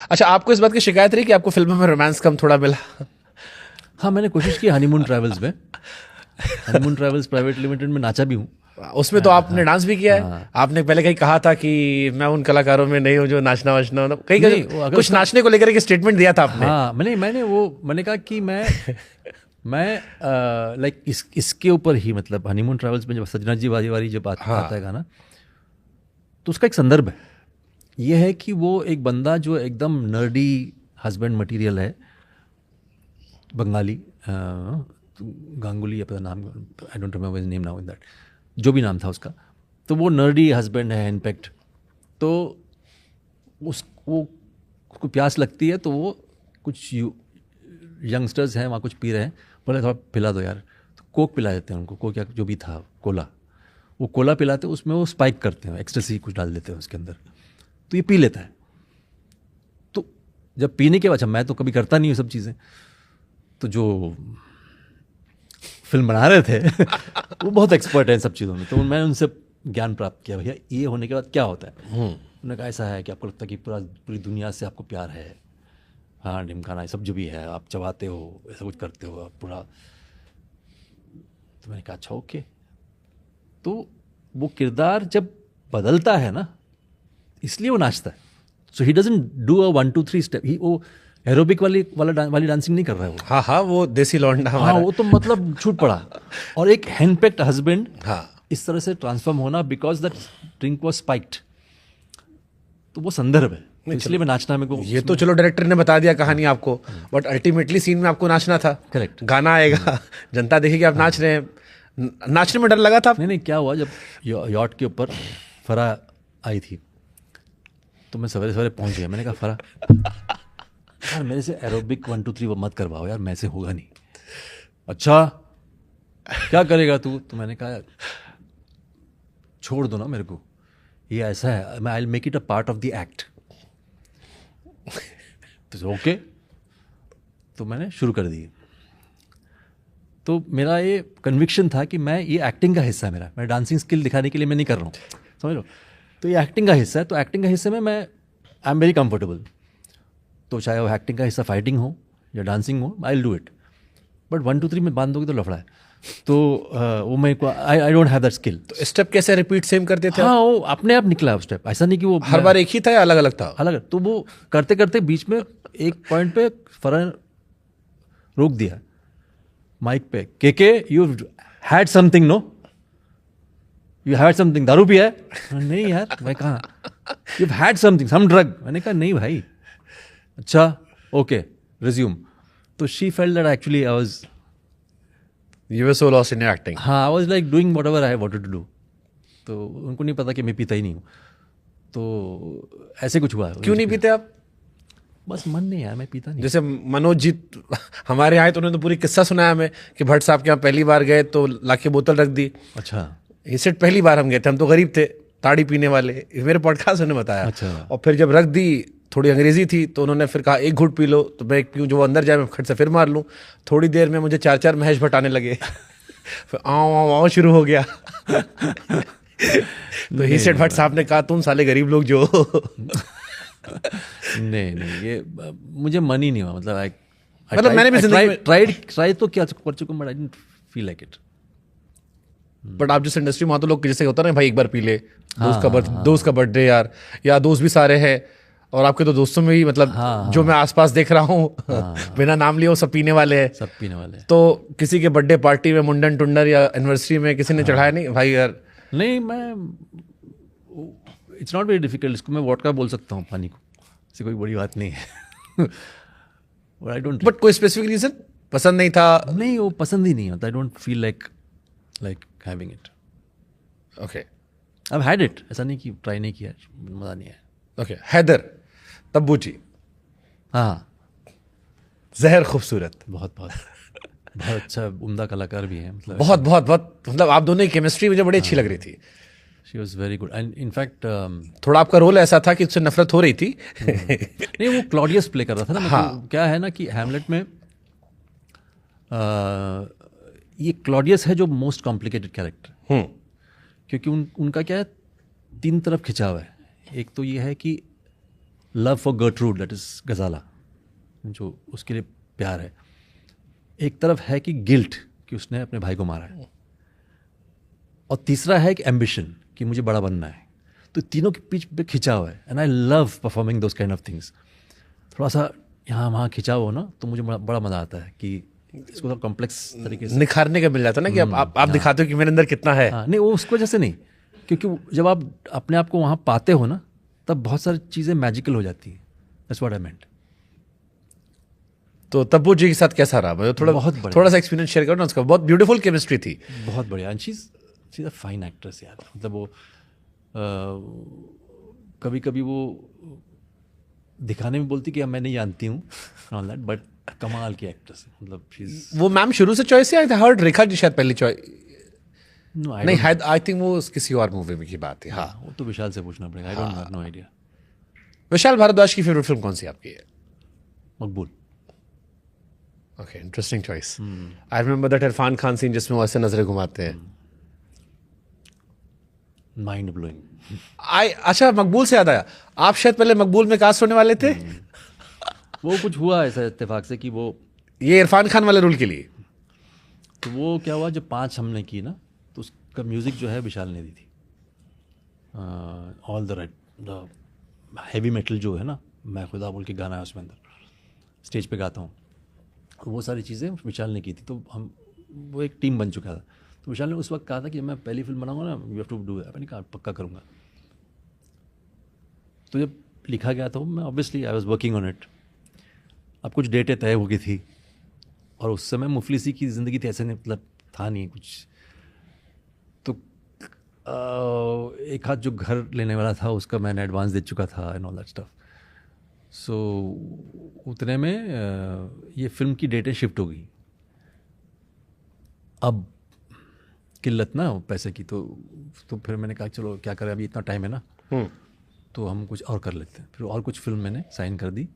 अच्छा, आपको इस बात की शिकायत रही कि आपको फिल्मों में रोमांस कम थोड़ा मिला? हाँ, मैंने कोशिश की हनीमून ट्रैवल्स में। हनीमून ट्रैवल्स प्राइवेट लिमिटेड में नाचा भी हूँ। उसमें तो आपने हाँ डांस भी किया है। हाँ। आपने पहले कहीं कहा था कि मैं उन कलाकारों में नहीं हूँ जो नाचना वाचना कहीं नहीं, वो अगर कुछ उसका, नाचने को लेकर एक स्टेटमेंट दिया था आपने। हाँ मैंने कहा कि मैं लाइक इसके ऊपर ही, मतलब हनीमून ट्रैवल्स में जब सजना जी वाली वाली जब आता है गाना, तो उसका एक संदर्भ है। ये है कि वो एक बंदा जो एकदम नर्डी हस्बैंड मटेरियल है, बंगाली, गांगुली अपना नाम, I don't remember his name now in that, जो भी नाम था उसका। तो वो नर्डी हस्बैंड है इनफैक्ट। तो वो उसको प्यास लगती है, तो वो कुछ यंगस्टर्स हैं वहाँ, कुछ पी रहे हैं, बोले थोड़ा पिला दो यार। तो कोक पिला देते हैं उनको, कोक या जो भी था, कोला। वो कोला पिलाते हैं, उसमें वो स्पाइक करते हैं, एक्सटेसी कुछ डाल देते हैं उसके अंदर, तो ये पी लेता है। तो जब पीने के बाद, अच्छा मैं तो कभी करता नहीं हूँ सब चीज़ें, तो जो फिल्म बना रहे थे वो बहुत एक्सपर्ट है इन सब चीज़ों में, तो मैंने उनसे ज्ञान प्राप्त किया, भैया ये होने के बाद क्या होता है। उन्होंने कहा ऐसा है कि आपको लगता है कि पूरी दुनिया से आपको प्यार है, हाँ ढिमकाना सब जो भी है, आप चबाते हो, ऐसा कुछ करते हो आप पूरा। तो मैंने कहा अच्छा ओके। तो वो किरदार जब बदलता है ना, इसलिए वो नाचता है। So he doesn't do a 1 2 3 step, ही वो एरोबिक वाली डांसिंग नहीं कर रहा है वो। हाँ हाँ, वो देसी लौंडा हाँ, हमारा। वो तो मतलब छूट पड़ा। और एक हैंडपेक्ड हस्बैंड हाँ, इस तरह से ट्रांसफॉर्म होना because that drink was spiked, तो वो संदर्भ है। तो इसलिए मैं नाचना मेरे को, ये तो चलो डायरेक्टर ने बता दिया कहानी आपको, बट अल्टीमेटली सीन में आपको नाचना था। करेक्ट। गाना आएगा, जनता देखेगी आप नाच रहे हैं। नाचने में डर लगा था? नहीं क्या हुआ, जब यॉट के ऊपर फरा आई थी, तो मैं सवेरे सवेरे पहुंच गया। मैंने कहा फरा यार मेरे से एरोबिक 1 2 3 वो मत करवाओ यार, मैं से होगा नहीं। अच्छा क्या करेगा तू? तो मैंने कहा छोड़ दो ना मेरे को, ये ऐसा है, मैं I will make it a part of the act. तो ओके, तो मैंने शुरू कर दी। तो मेरा ये कन्विक्शन था कि मैं, ये एक्टिंग का हिस्सा है मेरा, मैं डांसिंग स्किल दिखाने के लिए मैं नहीं कर रहा हूँ, समझ लो। तो ये एक्टिंग का हिस्सा है, तो एक्टिंग का हिस्से में मैं आई एम वेरी कंफर्टेबल। तो चाहे वो एक्टिंग का हिस्सा फाइटिंग हो या डांसिंग हो, I will do it. But 1 2 3 में बांध दोगे तो लफड़ा है। तो वो मेरे को, आई डोंट हैव दैट स्किल। तो स्टेप कैसे रिपीट सेम करते थे? हाँ, वो अपने आप निकला उस स्टेप, ऐसा नहीं कि वो हर बार एक ही था या अलग अलग था? अलग। तो वो करते करते बीच में एक पॉइंट पे फरहान रोक दिया माइक पे, के you had something, no you had something, दारू पिया है? नहीं यार, मैं कहा you had something, some drug. मैंने कहा नहीं भाई। अच्छा ओके, रिज्यूम। तो she felt that actually I was, you were so lost in your acting. हाँ, I was like doing whatever I wanted to do. तो उनको नहीं पता कि मैं पीता ही नहीं हूँ। तो ऐसे कुछ हुआ। क्यों नहीं पीते आप? बस मन नहीं यार, मैं पीता नहीं। जैसे मनोज जी हमारे यहाँ आए तो उन्होंने तो पूरी किस्सा सुनाया हमें कि भट्ट साहब के यहाँ पहली बार गए तो लाके बोतल रख दी। अच्छा ये सेट पहली बार हम गए थे, हम तो गरीब थे, ताड़ी पीने वाले, ये मेरे पॉडकास्ट ने बताया। अच्छा। और फिर जब रख दी, थोड़ी अंग्रेजी थी, तो उन्होंने फिर कहा एक घूट पी लो, तो मैं एक पीऊँ, जो वो अंदर जाए मैं खट से फिर मार लूँ। थोड़ी देर में मुझे 4 4 महेश भट्ट आने लगे। फिर आओ आओ आओ शुरू हो गया। तो ही सेठ भट्ट साहब ने कहा तुम साले गरीब लोग जो नहीं ये मुझे मन ही नहीं हुआ, मतलब आई मतलब मैंने भी जिंदगी में ट्राई तो क्या कर चुका हूं, but I didn't feel like it. But आप जिस इंडस्ट्री में, वहाँ तो लोग जैसे होता है ना, भाई एक बार पी ले, दोस्त का बर्थडे यार, या दोस्त भी सारे हैं, और आपके तो दोस्तों में भी मतलब जो मैं आसपास देख रहा हूँ बिना नाम लिए वो सब पीने वाले हैं। सब पीने वाले हैं। तो किसी के बर्थडे पार्टी में मुंडन टुंडर या एनिवर्सरी में किसी ने चढ़ाया नहीं भाई यार? नहीं, मैं, इट्स नॉट वेरी डिफिकल्ट, इसको मैं वोडका बोल सकता हूँ पानी को, इससे कोई बड़ी बात नहीं है। आई डोंट, बट कोई स्पेसिफिक रीजन पसंद नहीं था? नहीं वो पसंद ही नहीं होता, I don't feel like having it. Okay I had it, ऐसा नहीं कि ट्राई नहीं किया, मज़ा नहीं है। ओके। हैदर तब्बू जी, हाँ, जहर खूबसूरत, बहुत बहुत बहुत अच्छा उम्दा कलाकार भी है, मतलब बहुत बहुत बहुत, मतलब आप दोनों की केमिस्ट्री मुझे बड़ी अच्छी लग रही थी। She was very good and in fact थोड़ा आपका रोल ऐसा था कि उससे नफरत हो रही थी। नहीं, वो क्लॉडियस प्ले कर रहा था ना, मतलब क्या है ना कि हैमलेट में ये क्लॉडियस है जो मोस्ट कॉम्प्लिकेटेड कैरेक्टर, क्योंकि उनका क्या है, 3 तरफ खिंचाव है। एक तो ये है कि love for Gertrude, that is Ghazala, जो उसके लिए प्यार है। एक तरफ है कि गिल्ट कि उसने अपने भाई को मारा है, और तीसरा है कि एम्बिशन कि मुझे बड़ा बनना है। तो तीनों के बीच पे खिंचा हुआ है, and I love performing those kind of things. थोड़ा सा यहाँ वहाँ खिंचा हो ना, तो मुझे बड़ा मज़ा आता है कि इसको थोड़ा कॉम्प्लेक्स तरीके से निखारने का मिल जाता है ना कि आप दिखाते हो कि मेरे अंदर कितना है। हाँ, नहीं वो उसको वजह से नहीं, क्योंकि जब आप अपने आप को वहाँ पाते हो ना, तब बहुत सारी चीज़ें मैजिकल हो जाती हैं। दैट्स व्हाट आई मेंट। तो तब्बू जी के साथ कैसा रहा? मतलब थोड़ा सा एक्सपीरियंस शेयर करो ना उसका। बहुत ब्यूटीफुल केमिस्ट्री थी। बहुत बढ़िया, and she is a fine actress यार। मतलब वो कभी कभी वो दिखाने में बोलती कि मैं नहीं जानती हूँ ऑल दैट, बट कमाल की एक्ट्रेस है। मतलब वो मैम शुरू से चॉइस है? आई हर्ड रेखा जी शायद पहली चॉइस नहीं है, आई थिंक वो किसी और मूवी में की बात है। हाँ, वो तो विशाल से पूछना पड़ेगा, I don't have no idea. Vishal Bhardwaj की फेवरेट फिल्म कौन सी आपकी है? Maqbool. Okay, interesting choice. I remember that Irrfan Khan scene जिसमें वो ऐसे नजरें घुमाते हैं। Mind blowing. अच्छा, मकबूल से याद आया, आप शायद पहले मकबूल में कास्ट होने वाले थे। वो कुछ हुआ ऐसा इत्तेफाक से कि वो ये इरफान खान वाले रोल के लिए। तो वो क्या हुआ, जब 5 हमने की ना, तो उसका म्यूज़िक जो है विशाल ने दी थी। ऑल द हैवी मेटल जो है ना, मैं खुदा बोल के गाना है उसमें, अंदर स्टेज पे गाता हूँ, वो सारी चीज़ें विशाल ने की थी। तो हम वो एक टीम बन चुका था। तो विशाल ने उस वक्त कहा था कि मैं पहली फिल्म बनाऊंगा ना, you have to do it. मैंने कहा पक्का करूँगा। तो जब लिखा गया तो मैं obviously I was working on it. अब कुछ डेटें तय हो गई थी, और उस समय मुफलिसी की ज़िंदगी थी, ऐसे नहीं, मतलब था नहीं कुछ। तो एक हाथ जो घर लेने वाला था उसका मैंने एडवांस दे चुका था एंड ऑल दैट स्टफ। सो उतने में ये फिल्म की डेटें शिफ्ट हो गई। अब किल्लत ना पैसे की, तो फिर मैंने कहा चलो क्या करें, अभी इतना टाइम है ना, तो हम कुछ और कर लेते हैं। फिर और कुछ फिल्म मैंने साइन कर दी,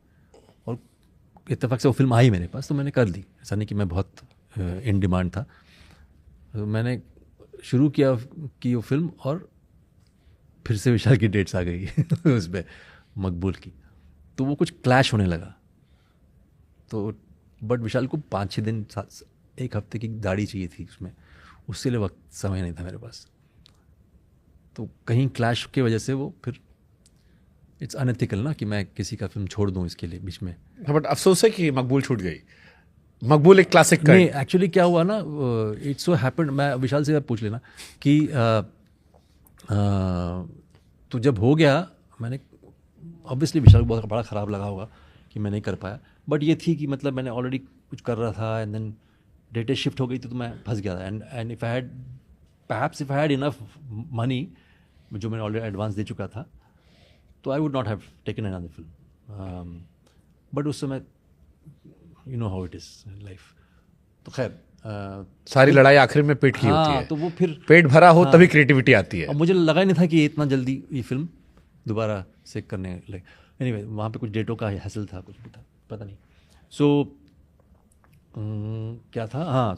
और इत्तेफाक से वो फिल्म आई मेरे पास, तो मैंने कर दी। ऐसा नहीं कि मैं बहुत इन डिमांड था। तो मैंने शुरू किया कि वो फिल्म, और फिर से विशाल की डेट्स आ गई उस पर मकबूल की। तो वो कुछ क्लैश होने लगा। तो बट विशाल को 5-6 दिन, 1 हफ्ते की दाढ़ी चाहिए थी उसमें, उससे लिए वक्त समय नहीं था मेरे पास। तो कहीं क्लैश की वजह से वो फिर इट्स अनएथिकल ना कि मैं किसी का फिल्म छोड़ दूं इसके लिए बीच में। बट अफसोस है कि मकबूल छूट गई। मकबूल एक क्लासिक नहीं, एक्चुअली क्या हुआ ना, इट्स सो हैपेंड, मैं विशाल से पूछ लेना कि तो जब हो गया, मैंने ऑब्वियसली विशाल को बहुत बड़ा ख़राब लगा होगा कि मैं नहीं कर पाया। बट ये थी कि मतलब मैंने ऑलरेडी कुछ कर रहा था, एंड देन डेटें शिफ्ट हो गई, तो मैं फंस गया था। And if I had enough money, जो मैंने ऑलरेडी एडवांस दे चुका था, तो I would not have taken another film. But उस समय you know how it is life. तो खैर सारी लड़ाई आखिर में पेट की होती है। तो वो फिर पेट भरा हो तभी क्रिएटिविटी आती है। अब मुझे लगा ही नहीं था कि इतना जल्दी ये फिल्म दोबारा से करने लगे। एनीवे, वहाँ पे कुछ डेटों का हासिल था, कुछ भी था, पता नहीं। सो क्या था, हाँ,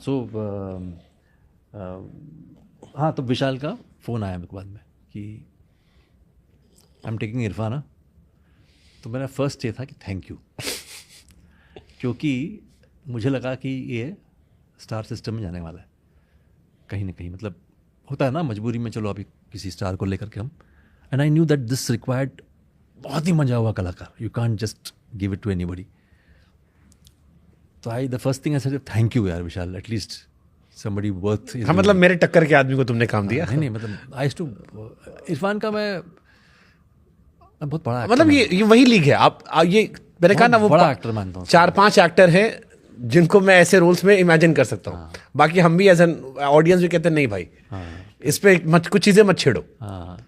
हाँ, तो विशाल का फ़ोन आया मेरे को बाद में कि आई एम टेकिंग इरफान। तो मेरा फर्स्ट ये था कि थैंक यू क्योंकि मुझे लगा कि ये स्टार सिस्टम में जाने वाला है कहीं ना कहीं। मतलब होता है ना मजबूरी में, चलो अभी किसी स्टार को लेकर के हम, and I knew that this required बहुत ही मजा हुआ कलाकार, you can't just give it to anybody. तो the first thing I said thank you यार विशाल, एटलीस्ट somebody worth। हाँ, मतलब मेरे टक्कर के आदमी को तुमने काम दिया। नहीं, मतलब आई टू इरफान का मैं बहुत बड़ा, मतलब ये वही लीग है। आप ये मैंने कहा ना, वो बड़ा एक्टर मानता हूँ। 4-5 एक्टर हैं जिनको मैं ऐसे रोल्स में इमेजिन कर सकता हूँ। बाकी हम भी एज एन ऑडियंस भी कहते हैं नहीं भाई, इस पे कुछ चीज़ें मत छेड़ो। हाँ,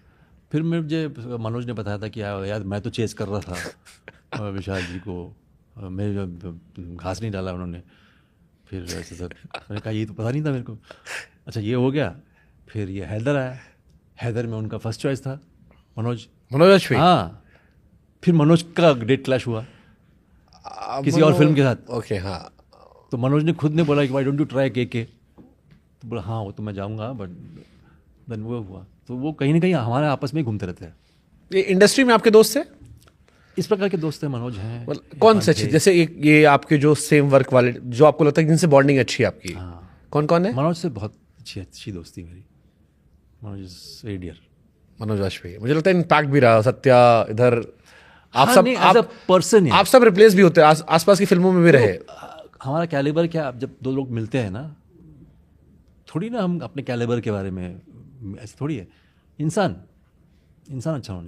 फिर मुझे मनोज ने बताया था कि यार मैं तो चेस कर रहा था विशाल जी को, मेरे घास नहीं डाला उन्होंने। फिर ऐसे सर, मैंने कहा ये तो पता नहीं था मेरे को। अच्छा, ये हो गया। फिर ये हैदर आया, हैदर में उनका फर्स्ट चॉइस था मनोज। हाँ, फिर मनोज का डेट क्लैश हुआ किसी और फिल्म के साथ। ओके, हाँ। तो मनोज ने खुद ने बोला कि वाई डोंट यू ट्राई के। तो बोला हाँ, वो तो मैं जाऊँगा, बट देन वो हुआ। तो वो कहीं ना कहीं हमारे आपस में घूमते रहते हैं। ये इंडस्ट्री में आपके दोस्त थे? इस प्रकार के दोस्त हैं, मनोज हैं। कौन से अच्छे, जैसे एक ये आपके जो सेम वर्क वाले, जो आपको लगता है जिनसे बॉन्डिंग अच्छी है आपकी, कौन कौन है? मनोज से बहुत अच्छी दोस्ती मेरी। Manoj is very dear. Manoj Vajpayee, मुझे लगता है इम्पैक्ट भी रहा। सत्या इधर आप सब, एज अ पर्सन, आप सब रिप्लेस भी होते हैं, आसपास की फिल्मों में भी रहे। हमारा कैलिबर क्या, जब दो लोग मिलते हैं ना, थोड़ी ना हम अपने कैलिबर के बारे में, ऐसे थोड़ी है। इंसान अच्छा होना